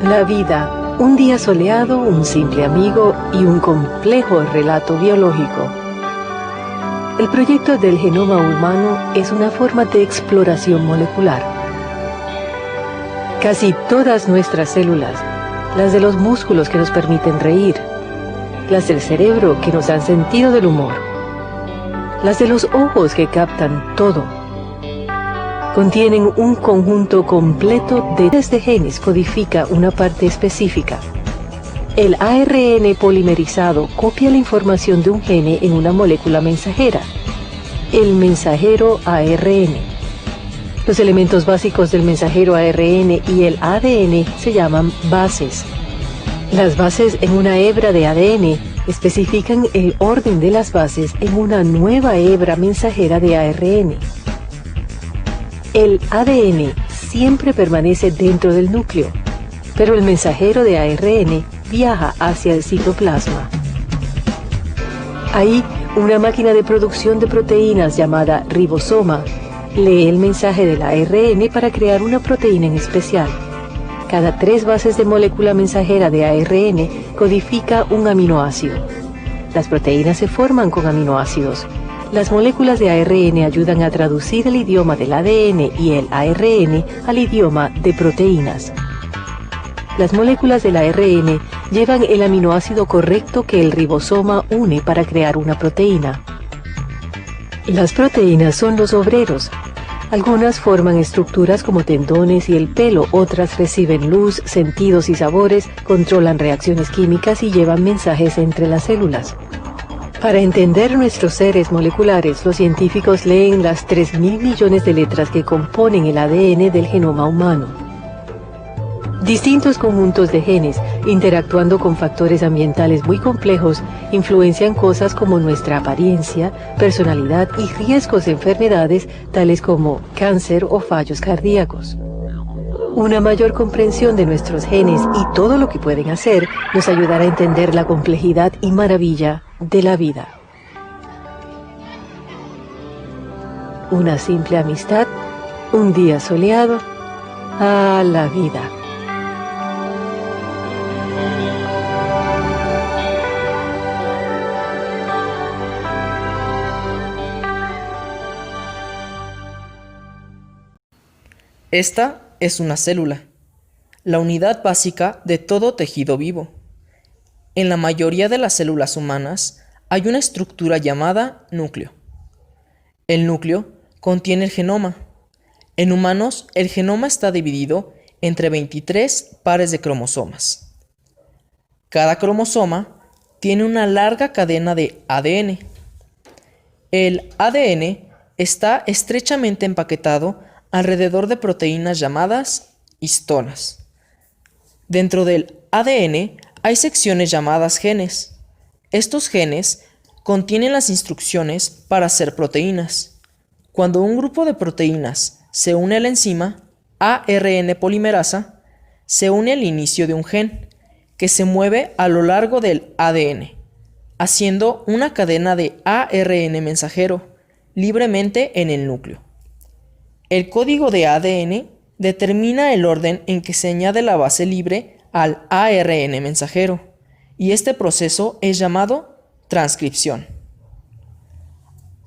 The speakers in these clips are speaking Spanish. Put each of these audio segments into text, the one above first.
La vida, un día soleado, un simple amigo y un complejo relato biológico. El proyecto del genoma humano es una forma de exploración molecular. Casi todas nuestras células, las de los músculos que nos permiten reír, las del cerebro que nos dan sentido del humor, las de los ojos que captan todo, contienen un conjunto completo de genes codifica una parte específica. El ARN polimerizado copia la información de un gene en una molécula mensajera, el mensajero ARN. Los elementos básicos del mensajero ARN y el ADN se llaman bases. Las bases en una hebra de ADN especifican el orden de las bases en una nueva hebra mensajera de ARN. El ADN siempre permanece dentro del núcleo, pero el mensajero de ARN viaja hacia el citoplasma. Ahí, una máquina de producción de proteínas llamada ribosoma lee el mensaje del ARN para crear una proteína en especial. Cada 3 bases de molécula mensajera de ARN codifica un aminoácido. Las proteínas se forman con aminoácidos. Las moléculas de ARN ayudan a traducir el idioma del ADN y el ARN al idioma de proteínas. Las moléculas del ARN llevan el aminoácido correcto que el ribosoma une para crear una proteína. Las proteínas son los obreros. Algunas forman estructuras como tendones y el pelo, otras reciben luz, sentidos y sabores, controlan reacciones químicas y llevan mensajes entre las células. Para entender nuestros seres moleculares, los científicos leen las 3.000 millones de letras que componen el ADN del genoma humano. Distintos conjuntos de genes, interactuando con factores ambientales muy complejos, influencian cosas como nuestra apariencia, personalidad y riesgos de enfermedades tales como cáncer o fallos cardíacos. Una mayor comprensión de nuestros genes y todo lo que pueden hacer nos ayudará a entender la complejidad y maravilla de la vida. Una simple amistad, un día soleado, a la vida. Esta es una célula, la unidad básica de todo tejido vivo. En la mayoría de las células humanas hay una estructura llamada núcleo. El núcleo contiene el genoma. En humanos, el genoma está dividido entre 23 pares de cromosomas. Cada cromosoma tiene una larga cadena de ADN. El ADN está estrechamente empaquetado alrededor de proteínas llamadas histonas. Dentro del ADN hay secciones llamadas genes. Estos genes contienen las instrucciones para hacer proteínas. Cuando un grupo de proteínas se une a la enzima ARN polimerasa, se une al inicio de un gen que se mueve a lo largo del ADN, haciendo una cadena de ARN mensajero libremente en el núcleo. El código de ADN determina el orden en que se añade la base libre al ARN mensajero, y este proceso es llamado transcripción.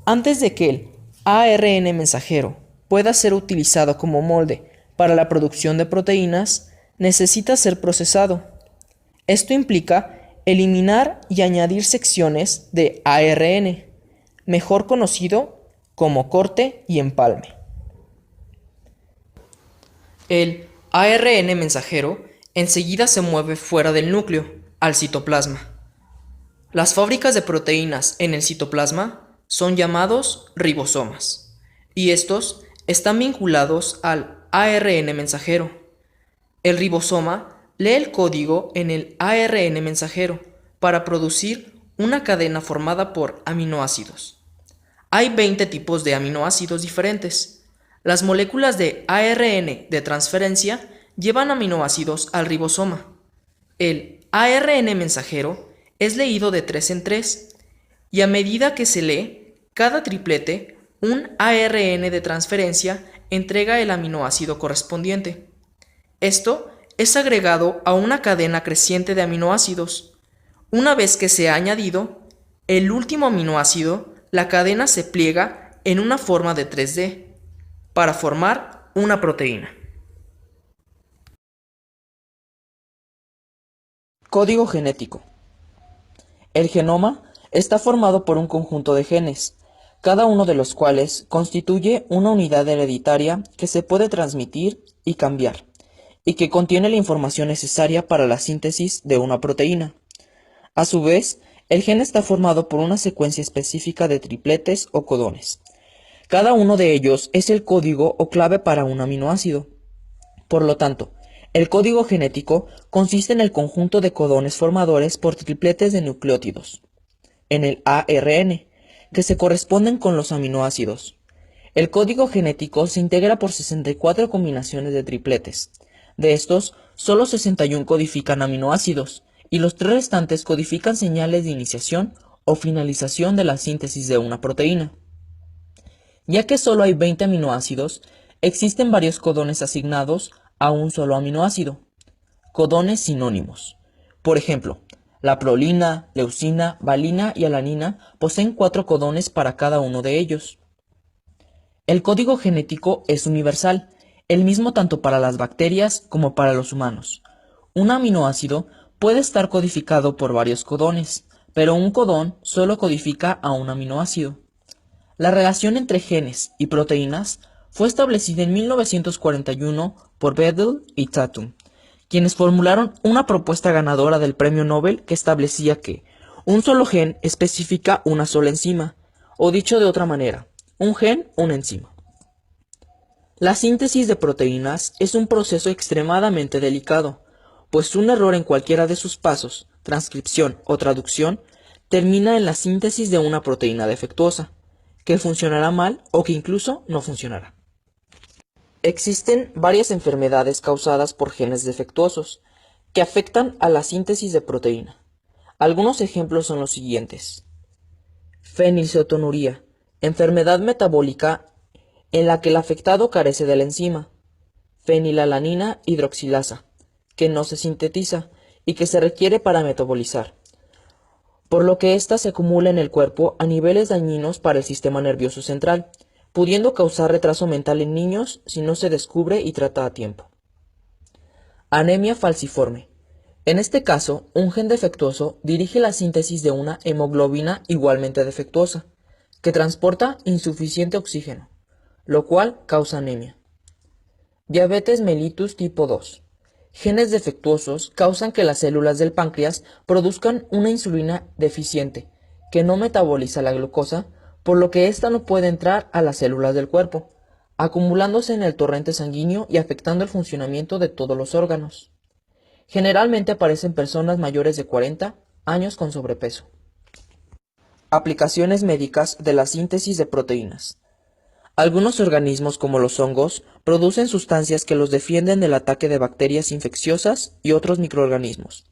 Antes de que el ARN mensajero pueda ser utilizado como molde para la producción de proteínas, necesita ser procesado. Esto implica eliminar y añadir secciones de ARN, mejor conocido como corte y empalme. El ARN mensajero enseguida se mueve fuera del núcleo, al citoplasma. Las fábricas de proteínas en el citoplasma son llamados ribosomas, y estos están vinculados al ARN mensajero. El ribosoma lee el código en el ARN mensajero para producir una cadena formada por aminoácidos. Hay 20 tipos de aminoácidos diferentes. Las moléculas de ARN de transferencia llevan aminoácidos al ribosoma. El ARN mensajero es leído de 3 en 3, y a medida que se lee cada triplete, un ARN de transferencia entrega el aminoácido correspondiente. Esto es agregado a una cadena creciente de aminoácidos. Una vez que se ha añadido el último aminoácido, la cadena se pliega en una forma de 3D para formar una proteína. Código genético. El genoma está formado por un conjunto de genes, cada uno de los cuales constituye una unidad hereditaria que se puede transmitir y cambiar, y que contiene la información necesaria para la síntesis de una proteína. A su vez, el gen está formado por una secuencia específica de tripletes o codones. Cada uno de ellos es el código o clave para un aminoácido. Por lo tanto, el código genético consiste en el conjunto de codones formadores por tripletes de nucleótidos, en el ARN, que se corresponden con los aminoácidos. El código genético se integra por 64 combinaciones de tripletes. De estos, solo 61 codifican aminoácidos, y los 3 restantes codifican señales de iniciación o finalización de la síntesis de una proteína. Ya que solo hay 20 aminoácidos, existen varios codones asignados a un solo aminoácido, codones sinónimos. Por ejemplo, la prolina, leucina, valina y alanina poseen 4 codones para cada uno de ellos. El código genético es universal, el mismo tanto para las bacterias como para los humanos. Un aminoácido puede estar codificado por varios codones, pero un codón solo codifica a un aminoácido. La relación entre genes y proteínas fue establecida en 1941 por Bedell y Tatum, quienes formularon una propuesta ganadora del premio Nobel que establecía que un solo gen especifica una sola enzima, o dicho de otra manera, un gen, una enzima. La síntesis de proteínas es un proceso extremadamente delicado, pues un error en cualquiera de sus pasos, transcripción o traducción, termina en la síntesis de una proteína defectuosa, que funcionará mal o que incluso no funcionará. Existen varias enfermedades causadas por genes defectuosos que afectan a la síntesis de proteína. Algunos ejemplos son los siguientes: fenilcetonuria, enfermedad metabólica en la que el afectado carece de la enzima; fenilalanina hidroxilasa, que no se sintetiza y que se requiere para metabolizar, por lo que ésta se acumula en el cuerpo a niveles dañinos para el sistema nervioso central, pudiendo causar retraso mental en niños si no se descubre y trata a tiempo. Anemia falciforme. En este caso, un gen defectuoso dirige la síntesis de una hemoglobina igualmente defectuosa, que transporta insuficiente oxígeno, lo cual causa anemia. Diabetes mellitus tipo 2. Genes defectuosos causan que las células del páncreas produzcan una insulina deficiente, que no metaboliza la glucosa, por lo que ésta no puede entrar a las células del cuerpo, acumulándose en el torrente sanguíneo y afectando el funcionamiento de todos los órganos. Generalmente aparece en personas mayores de 40 años con sobrepeso. Aplicaciones médicas de la síntesis de proteínas. Algunos organismos, como los hongos, producen sustancias que los defienden del ataque de bacterias infecciosas y otros microorganismos.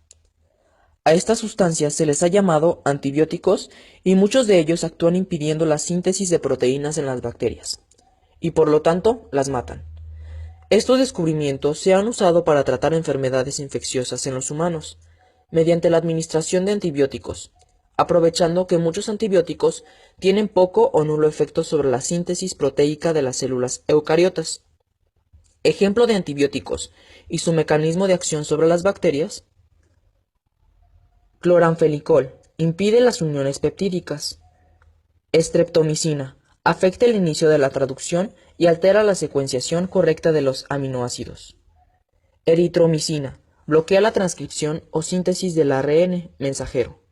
A estas sustancias se les ha llamado antibióticos y muchos de ellos actúan impidiendo la síntesis de proteínas en las bacterias, y por lo tanto las matan. Estos descubrimientos se han usado para tratar enfermedades infecciosas en los humanos, mediante la administración de antibióticos, aprovechando que muchos antibióticos tienen poco o nulo efecto sobre la síntesis proteica de las células eucariotas. Ejemplo de antibióticos y su mecanismo de acción sobre las bacterias: cloranfenicol, impide las uniones peptídicas. Streptomicina, afecta el inicio de la traducción y altera la secuenciación correcta de los aminoácidos. Eritromicina, bloquea la transcripción o síntesis del ARN mensajero.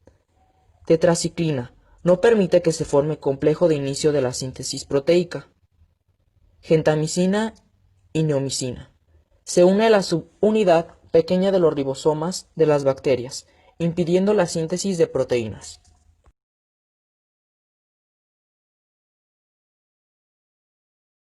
Tetraciclina, no permite que se forme complejo de inicio de la síntesis proteica. Gentamicina y neomicina, se une a la subunidad pequeña de los ribosomas de las bacterias, impidiendo la síntesis de proteínas.